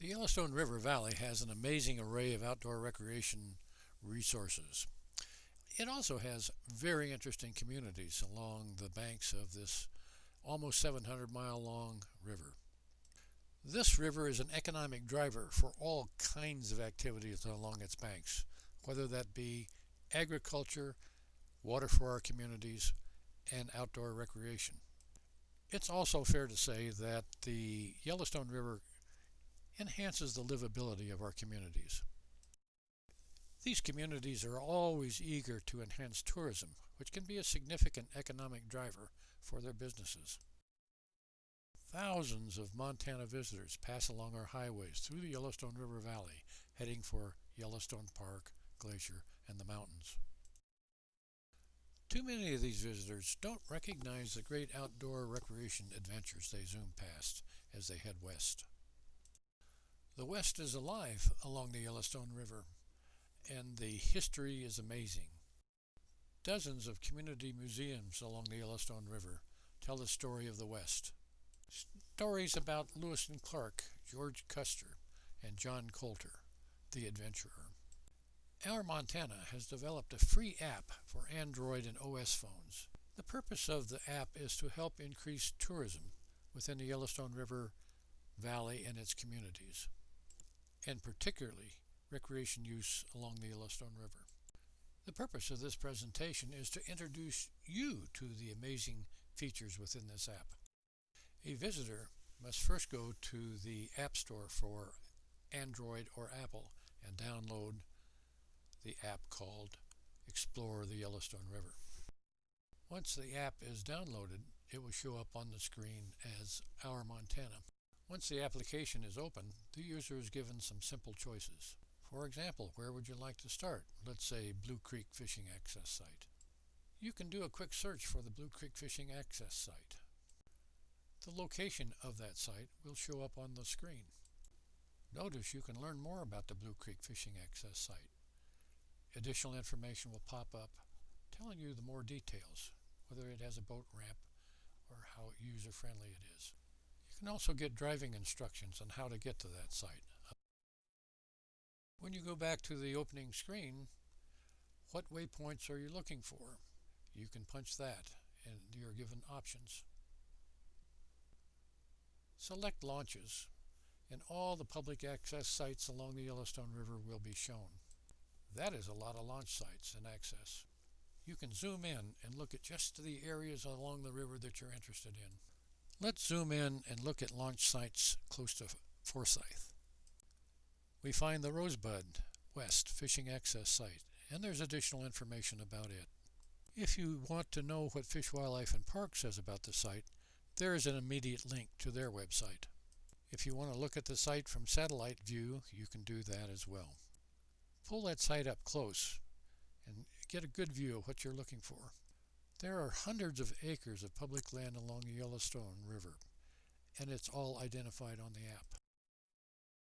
The Yellowstone River Valley has an amazing array of outdoor recreation resources. It also has very interesting communities along the banks of this almost 700-mile long river. This river is an economic driver for all kinds of activities along its banks, whether that be agriculture, water for our communities, and outdoor recreation. It's also fair to say that the Yellowstone River enhances the livability of our communities. These communities are always eager to enhance tourism, which can be a significant economic driver for their businesses. Thousands of Montana visitors pass along our highways through the Yellowstone River Valley, heading for Yellowstone Park, Glacier, and the mountains. Too many of these visitors don't recognize the great outdoor recreation adventures they zoom past as they head west. The West is alive along the Yellowstone River, and the history is amazing. Dozens of community museums along the Yellowstone River tell the story of the West. Stories about Lewis and Clark, George Custer, and John Coulter, the adventurer. Our Montana has developed a free app for Android and OS phones. The purpose of the app is to help increase tourism within the Yellowstone River Valley and its communities, and particularly recreation use along the Yellowstone River. The purpose of this presentation is to introduce you to the amazing features within this app. A visitor must first go to the App Store for Android or Apple and download the app called Explore the Yellowstone River. Once the app is downloaded, it will show up on the screen as Our Montana. Once the application is open, the user is given some simple choices. For example, where would you like to start? Let's say Blue Creek Fishing Access Site. You can do a quick search for the Blue Creek Fishing Access Site. The location of that site will show up on the screen. Notice you can learn more about the Blue Creek Fishing Access Site. Additional information will pop up telling you the more details, whether it has a boat ramp or how user-friendly it is. You can also get driving instructions on how to get to that site. When you go back to the opening screen, what waypoints are you looking for? You can punch that and you're given options. Select launches and all the public access sites along the Yellowstone River will be shown. That is a lot of launch sites and access. You can zoom in and look at just the areas along the river that you're interested in. Let's zoom in and look at launch sites close to Forsyth. We find the Rosebud West Fishing Access Site, and there's additional information about it. If you want to know what Fish, Wildlife, and Park says about the site, there is an immediate link to their website. If you want to look at the site from satellite view, you can do that as well. Pull that site up close and get a good view of what you're looking for. There are hundreds of acres of public land along the Yellowstone River, and it's all identified on the app.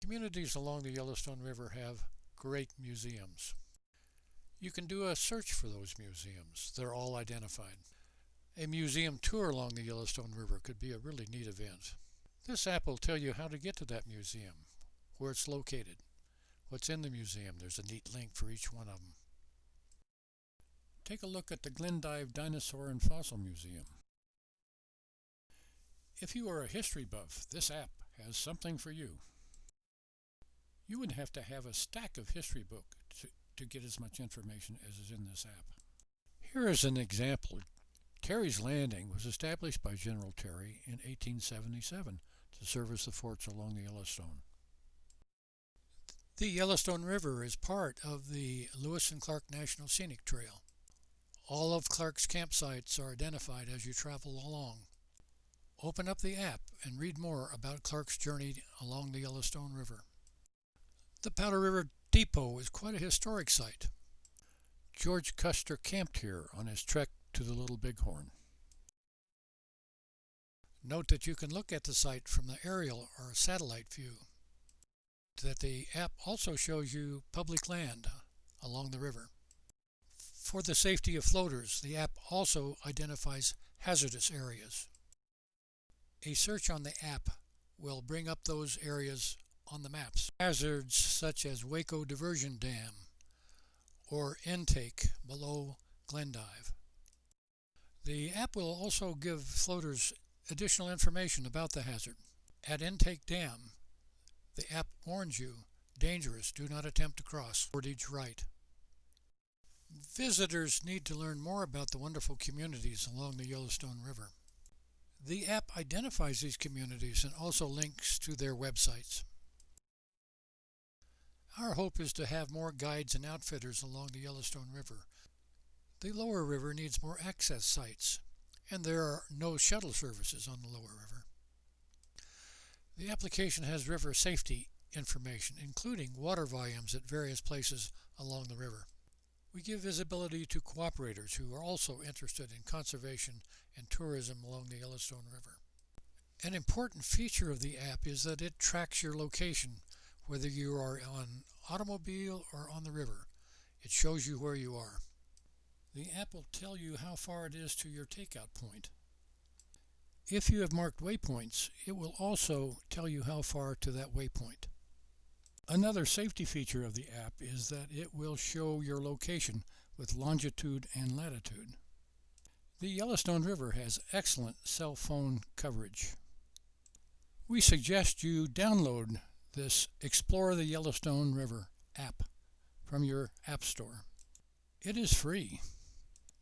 Communities along the Yellowstone River have great museums. You can do a search for those museums. They're all identified. A museum tour along the Yellowstone River could be a really neat event. This app will tell you how to get to that museum, where it's located, what's in the museum. There's a neat link for each one of them. Take a look at the Glendive Dinosaur and Fossil Museum. If you are a history buff, this app has something for you. You would have to have a stack of history books to get as much information as is in this app. Here is an example. Terry's Landing was established by General Terry in 1877 to service the forts along the Yellowstone. The Yellowstone River is part of the Lewis and Clark National Scenic Trail. All of Clark's campsites are identified as you travel along. Open up the app and read more about Clark's journey along the Yellowstone River. The Powder River Depot is quite a historic site. George Custer camped here on his trek to the Little Bighorn. Note that you can look at the site from the aerial or satellite view. That the app also shows you public land along the river. For the safety of floaters, the app also identifies hazardous areas. A search on the app will bring up those areas on the maps. Hazards such as Waco Diversion Dam or intake below Glendive. The app will also give floaters additional information about the hazard. At Intake Dam, the app warns you, dangerous, do not attempt to cross, portage right. Visitors need to learn more about the wonderful communities along the Yellowstone River. The app identifies these communities and also links to their websites. Our hope is to have more guides and outfitters along the Yellowstone River. The lower river needs more access sites, and there are no shuttle services on the lower river. The application has river safety information, including water volumes at various places along the river. We give visibility to cooperators who are also interested in conservation and tourism along the Yellowstone River. An important feature of the app is that it tracks your location, whether you are on automobile or on the river. It shows you where you are. The app will tell you how far it is to your takeout point. If you have marked waypoints, it will also tell you how far to that waypoint. Another safety feature of the app is that it will show your location with longitude and latitude. The Yellowstone River has excellent cell phone coverage. We suggest you download this Explore the Yellowstone River app from your app store. It is free.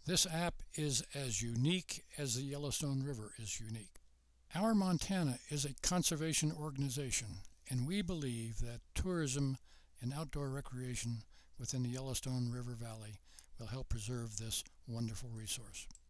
This app is as unique as the Yellowstone River is unique. Our Montana is a conservation organization, and we believe that tourism and outdoor recreation within the Yellowstone River Valley will help preserve this wonderful resource.